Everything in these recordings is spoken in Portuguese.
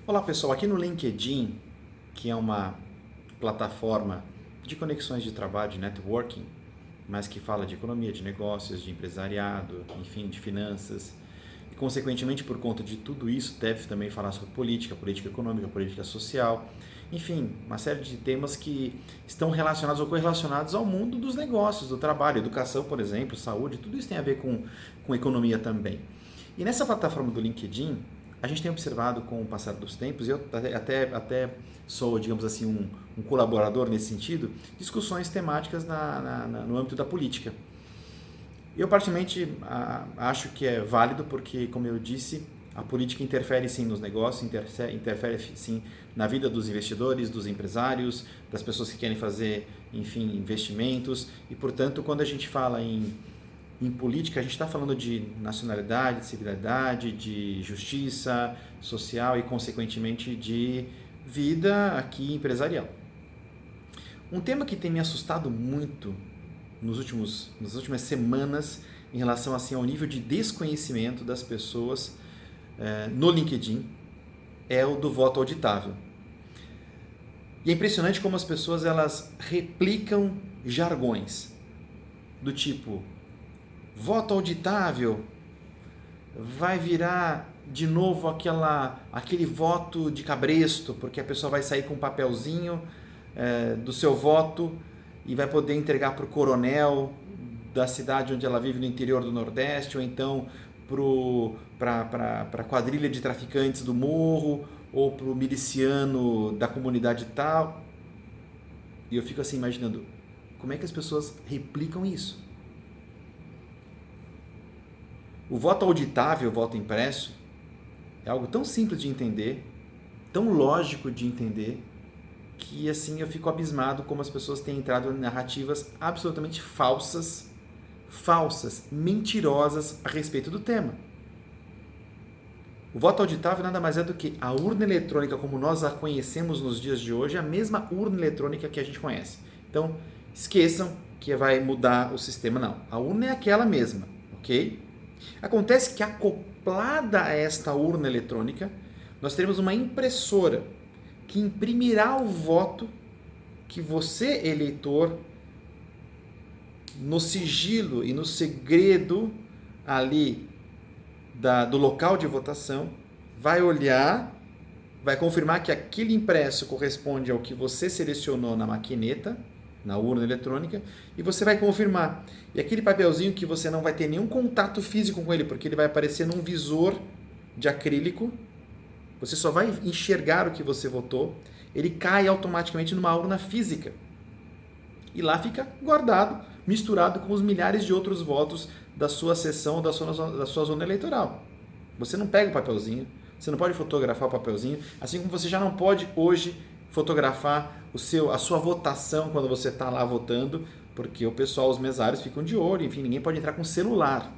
Olá pessoal, aqui no LinkedIn, que é uma plataforma de conexões de trabalho, de networking, mas que fala de economia, de negócios, de empresariado, enfim, de finanças, e consequentemente por conta de tudo isso deve também falar sobre política, política econômica, política social, enfim, uma série de temas que estão relacionados ou correlacionados ao mundo dos negócios, do trabalho, educação, por exemplo, saúde, tudo isso tem a ver com economia também. E nessa plataforma do LinkedIn, a gente tem observado com o passar dos tempos, e eu até sou, digamos assim, um colaborador nesse sentido, discussões temáticas no âmbito da política. Eu, particularmente, acho que é válido porque, como eu disse, a política interfere sim nos negócios, interfere sim na vida dos investidores, dos empresários, das pessoas que querem fazer, enfim, investimentos. E, portanto, quando a gente fala em política, a gente está falando de nacionalidade, de civilidade, de justiça social e, consequentemente, de vida aqui empresarial. Um tema que tem me assustado muito nas últimas semanas em relação assim, ao nível de desconhecimento das pessoas no LinkedIn é o do voto auditável. E é impressionante como as pessoas elas replicam jargões do tipo voto auditável vai virar de novo aquele voto de cabresto, porque a pessoa vai sair com um papelzinho do seu voto e vai poder entregar para o coronel da cidade onde ela vive no interior do Nordeste, ou então para a quadrilha de traficantes do morro, ou para o miliciano da comunidade tal. E eu fico assim imaginando, como é que as pessoas replicam isso? O voto auditável, o voto impresso, é algo tão simples de entender, tão lógico de entender, que assim eu fico abismado como as pessoas têm entrado em narrativas absolutamente falsas, mentirosas a respeito do tema. O voto auditável nada mais é do que a urna eletrônica como nós a conhecemos nos dias de hoje, é a mesma urna eletrônica que a gente conhece. Então, esqueçam que vai mudar o sistema, não. A urna é aquela mesma, ok? Acontece que acoplada a esta urna eletrônica, nós teremos uma impressora que imprimirá o voto que você, eleitor, no sigilo e no segredo ali do local de votação, vai olhar, vai confirmar que aquele impresso corresponde ao que você selecionou na maquineta, na urna eletrônica, e você vai confirmar. E aquele papelzinho que você não vai ter nenhum contato físico com ele, porque ele vai aparecer num visor de acrílico, você só vai enxergar o que você votou, ele cai automaticamente numa urna física. E lá fica guardado, misturado com os milhares de outros votos da sua sessão ou da sua zona eleitoral. Você não pega o papelzinho, você não pode fotografar o papelzinho, assim como você já não pode hoje fotografar a sua votação quando você está lá votando, porque o pessoal, os mesários ficam de olho, enfim, ninguém pode entrar com celular.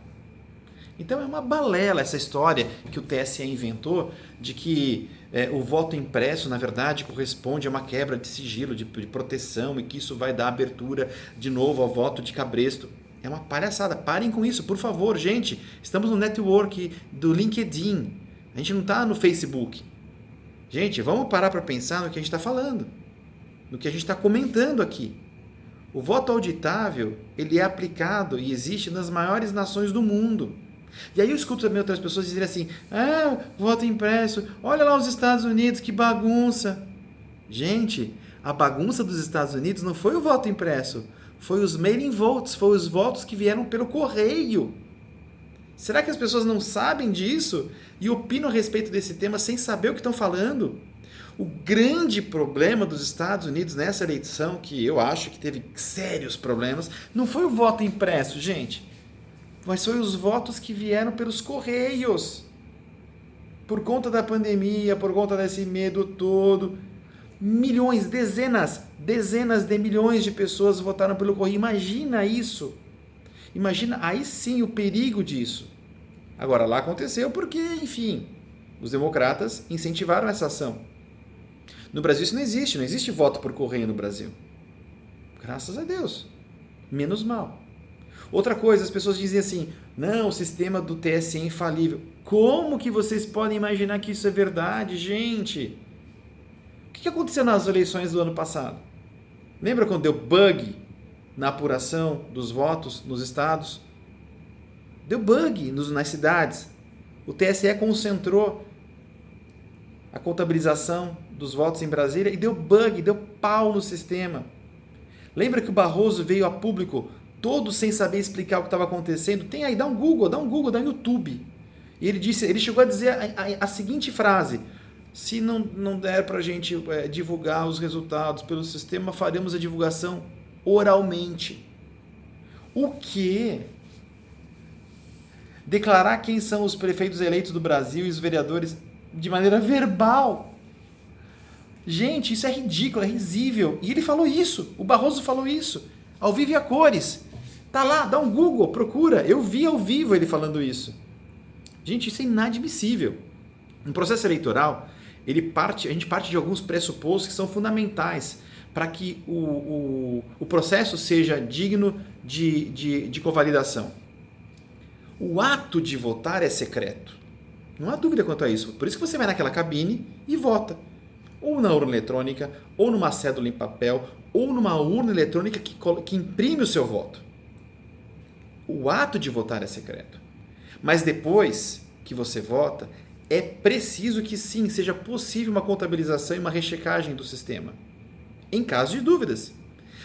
Então é uma balela essa história que o TSE inventou de que o voto impresso, na verdade, corresponde a uma quebra de sigilo, de proteção, e que isso vai dar abertura de novo ao voto de cabresto. É uma palhaçada. Parem com isso, por favor, gente. Estamos no network do LinkedIn. A gente não está no Facebook. Gente, vamos parar para pensar no que a gente está falando, no que a gente está comentando aqui. O voto auditável, ele é aplicado e existe nas maiores nações do mundo. E aí eu escuto também outras pessoas dizerem assim, voto impresso, olha lá os Estados Unidos, que bagunça. Gente, a bagunça dos Estados Unidos não foi o voto impresso, foi os mail-in votes, foi os votos que vieram pelo correio. Será que as pessoas não sabem disso e opinam a respeito desse tema sem saber o que estão falando? O grande problema dos Estados Unidos nessa eleição, que eu acho que teve sérios problemas, não foi o voto impresso, gente, mas foi os votos que vieram pelos correios. Por conta da pandemia, por conta desse medo todo, milhões, dezenas de milhões de pessoas votaram pelo correio. Imagina isso. Imagina aí sim o perigo disso. Agora, lá aconteceu porque, enfim, os democratas incentivaram essa ação. No Brasil isso não existe voto por correio no Brasil. Graças a Deus. Menos mal. Outra coisa, as pessoas dizem assim, não, o sistema do TSE é infalível. Como que vocês podem imaginar que isso é verdade, gente? O que aconteceu nas eleições do ano passado? Lembra quando deu bug na apuração dos votos nos estados? Deu bug nas cidades. O TSE concentrou a contabilização dos votos em Brasília e deu bug, deu pau no sistema. Lembra que o Barroso veio a público todo sem saber explicar o que estava acontecendo? Tem aí, dá um Google, dá no YouTube. E ele chegou a dizer a seguinte frase: se não der para a gente divulgar os resultados pelo sistema, faremos a divulgação oralmente. O quê? Declarar quem são os prefeitos eleitos do Brasil e os vereadores de maneira verbal. Gente, isso é ridículo, é risível. E ele falou isso, o Barroso falou isso, ao vivo e a cores. Tá lá, dá um Google, procura. Eu vi ao vivo ele falando isso. Gente, isso é inadmissível. Um processo eleitoral, a gente parte de alguns pressupostos que são fundamentais para que o processo seja digno de convalidação. O ato de votar é secreto. Não há dúvida quanto a isso. Por isso que você vai naquela cabine e vota. Ou na urna eletrônica, ou numa cédula em papel, ou numa urna eletrônica que imprime o seu voto. O ato de votar é secreto. Mas depois que você vota, é preciso que sim, seja possível uma contabilização e uma rechecagem do sistema. Em caso de dúvidas.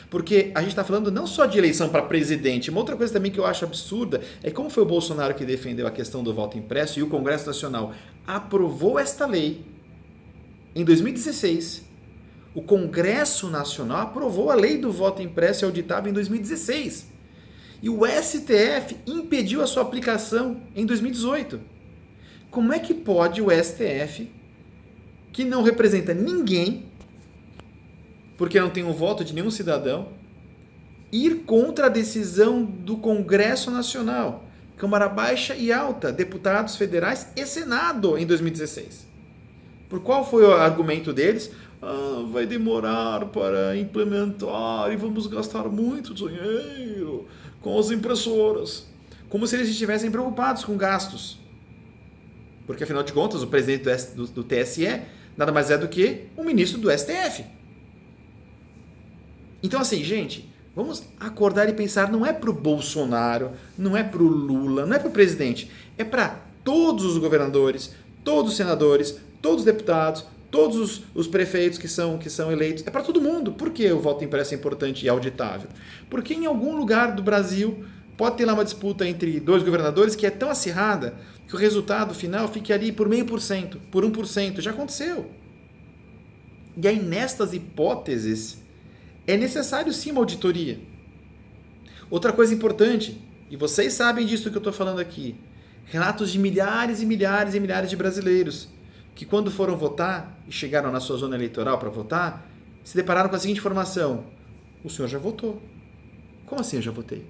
Porque a gente está falando não só de eleição para presidente, uma outra coisa também que eu acho absurda é como foi o Bolsonaro que defendeu a questão do voto impresso e o Congresso Nacional aprovou esta lei em 2016. O Congresso Nacional aprovou a lei do voto impresso e auditável em 2016. E o STF impediu a sua aplicação em 2018. Como é que pode o STF, que não representa ninguém, porque não tem o voto de nenhum cidadão, ir contra a decisão do Congresso Nacional, Câmara Baixa e Alta, deputados federais e Senado em 2016? Por qual foi o argumento deles? Vai demorar para implementar e vamos gastar muito dinheiro com as impressoras. Como se eles estivessem preocupados com gastos. Porque, afinal de contas, o presidente do TSE nada mais é do que o ministro do STF. Então, assim, gente, vamos acordar e pensar, não é para o Bolsonaro, não é para o Lula, não é para o presidente, é para todos os governadores, todos os senadores, todos os deputados, todos os prefeitos que são eleitos, é para todo mundo. Por que o voto impresso é importante e auditável? Porque em algum lugar do Brasil pode ter lá uma disputa entre dois governadores que é tão acirrada que o resultado final fique ali por 0,5%, por 1%. Já aconteceu. E aí, nestas hipóteses, é necessário sim uma auditoria. Outra coisa importante, e vocês sabem disso que eu estou falando aqui, relatos de milhares e milhares e milhares de brasileiros que quando foram votar e chegaram na sua zona eleitoral para votar, se depararam com a seguinte informação: o senhor já votou. Como assim eu já votei?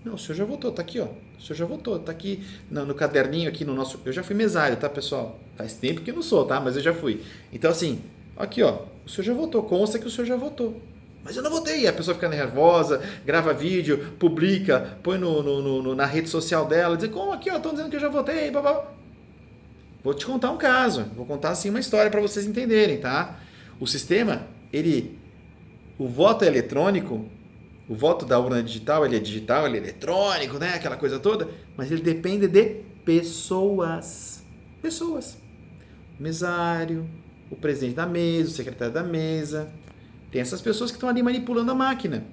Não, o senhor já votou, tá aqui, ó. O senhor já votou, tá aqui no caderninho aqui no nosso... Eu já fui mesário, tá, pessoal? Faz tempo que eu não sou, tá? Mas eu já fui. Então, assim, aqui, ó, o senhor já votou, consta que o senhor já votou. Mas eu não votei. A pessoa fica nervosa, grava vídeo, publica, põe na rede social dela, diz, como aqui, ó, estão dizendo que eu já votei, babá. Vou te contar um caso, vou contar assim uma história para vocês entenderem, tá? O sistema, o voto é eletrônico, o voto da urna digital, ele é digital, ele é eletrônico, né? Aquela coisa toda, mas ele depende de pessoas. Pessoas. O mesário, o presidente da mesa, o secretário da mesa. Tem essas pessoas que estão ali manipulando a máquina.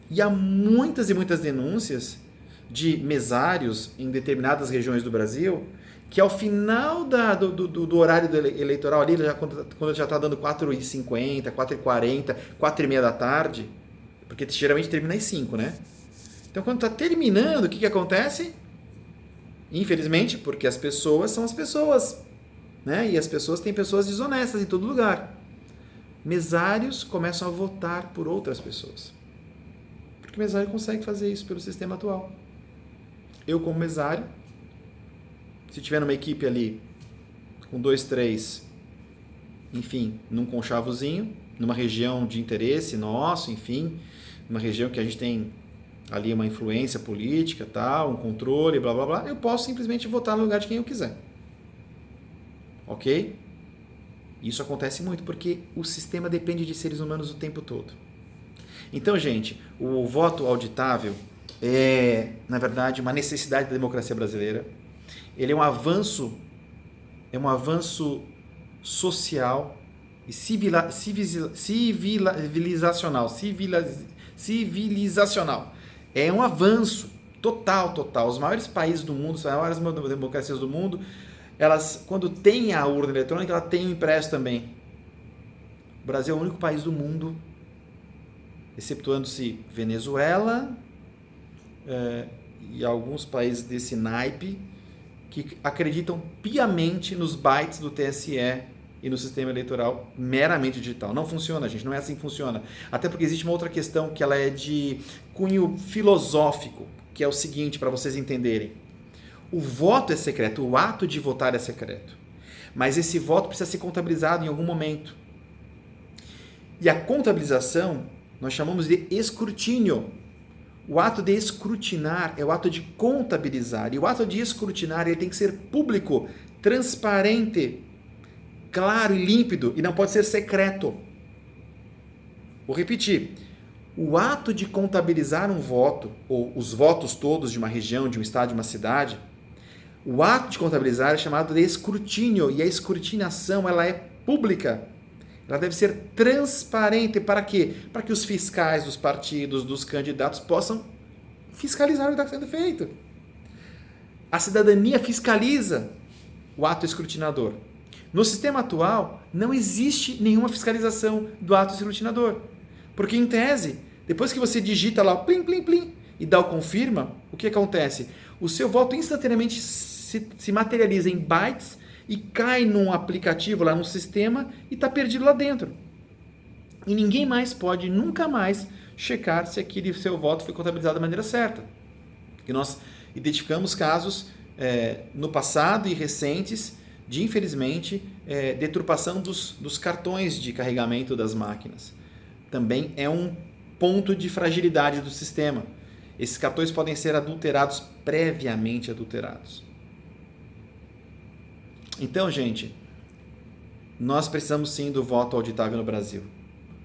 E há muitas e muitas denúncias de mesários em determinadas regiões do Brasil que ao final do horário eleitoral ali, quando já está dando 4h50, 4h40, 4h30 da tarde, porque geralmente termina às 5, né? Então quando está terminando, o que acontece? Infelizmente, porque as pessoas são as pessoas, né? E as pessoas têm pessoas desonestas em todo lugar. Mesários começam a votar por outras pessoas. Porque o mesário consegue fazer isso pelo sistema atual. Eu, como mesário, se tiver numa equipe ali com 2, 3, enfim, num conchavozinho, numa região de interesse nosso, enfim, numa região que a gente tem ali uma influência política, tal, um controle, blá blá blá, eu posso simplesmente votar no lugar de quem eu quiser. Ok? Isso acontece muito porque o sistema depende de seres humanos o tempo todo. Então, gente, o voto auditável é, na verdade, uma necessidade da democracia brasileira. Ele é um avanço social e civilizacional. É um avanço total. Os maiores países do mundo, as maiores democracias do mundo, elas, quando tem a urna eletrônica, ela tem o impresso também. O Brasil é o único país do mundo, excetuando-se Venezuela e alguns países desse naipe, que acreditam piamente nos bytes do TSE e no sistema eleitoral meramente digital. Não funciona, gente, não é assim que funciona. Até porque existe uma outra questão que ela é de cunho filosófico, que é o seguinte, para vocês entenderem. O voto é secreto, o ato de votar é secreto. Mas esse voto precisa ser contabilizado em algum momento. E a contabilização nós chamamos de escrutínio. O ato de escrutinar é o ato de contabilizar. E o ato de escrutinar ele tem que ser público, transparente, claro e límpido, e não pode ser secreto. Vou repetir. O ato de contabilizar um voto, ou os votos todos de uma região, de um estado, de uma cidade, o ato de contabilizar é chamado de escrutínio, e a escrutinação ela é pública. Ela deve ser transparente. Para quê? Para que os fiscais dos partidos, dos candidatos, possam fiscalizar o que está sendo feito. A cidadania fiscaliza o ato escrutinador. No sistema atual, não existe nenhuma fiscalização do ato escrutinador. Porque, em tese, depois que você digita lá, plim, plim, plim, e dá o confirma, o que acontece? O seu voto instantaneamente se materializa em bytes e cai num aplicativo lá no sistema e está perdido lá dentro. E ninguém mais pode, nunca mais, checar se aquele seu voto foi contabilizado da maneira certa. Porque nós identificamos casos no passado e recentes de, infelizmente, deturpação dos cartões de carregamento das máquinas. Também é um ponto de fragilidade do sistema. Esses cartões podem ser adulterados, previamente adulterados. Então, gente, nós precisamos sim do voto auditável no Brasil.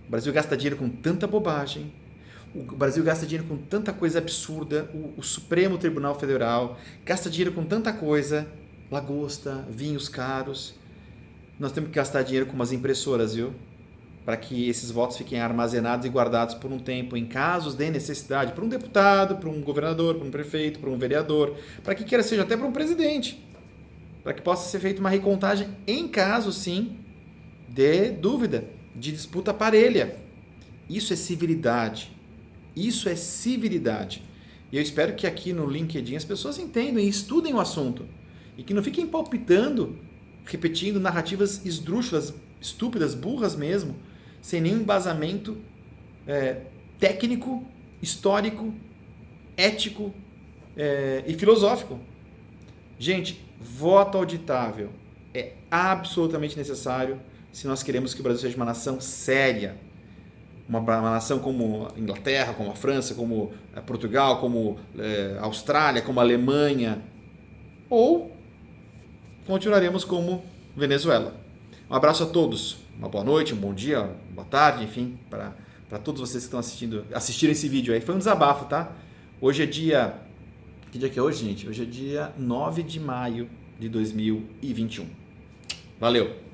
O Brasil gasta dinheiro com tanta bobagem, o Brasil gasta dinheiro com tanta coisa absurda, o Supremo Tribunal Federal gasta dinheiro com tanta coisa, lagosta, vinhos caros. Nós temos que gastar dinheiro com umas impressoras, viu? Para que esses votos fiquem armazenados e guardados por um tempo, em casos de necessidade, para um deputado, para um governador, para um prefeito, para um vereador, para que queira seja até para um presidente. Para que possa ser feita uma recontagem em caso, sim, de dúvida, de disputa parelha. Isso é civilidade. Isso é civilidade. E eu espero que aqui no LinkedIn as pessoas entendam e estudem o assunto. E que não fiquem palpitando, repetindo narrativas esdrúxulas, estúpidas, burras mesmo, sem nenhum embasamento técnico, histórico, ético e filosófico. Gente, voto auditável é absolutamente necessário se nós queremos que o Brasil seja uma nação séria. Uma nação como a Inglaterra, como a França, como Portugal, como a Austrália, como a Alemanha. Ou continuaremos como Venezuela. Um abraço a todos. Uma boa noite, um bom dia, uma boa tarde, enfim, para todos vocês que estão assistiram esse vídeo aí. Foi um desabafo, tá? Hoje é dia... Que dia que é hoje, gente? Hoje é dia 9 de maio de 2021. Valeu!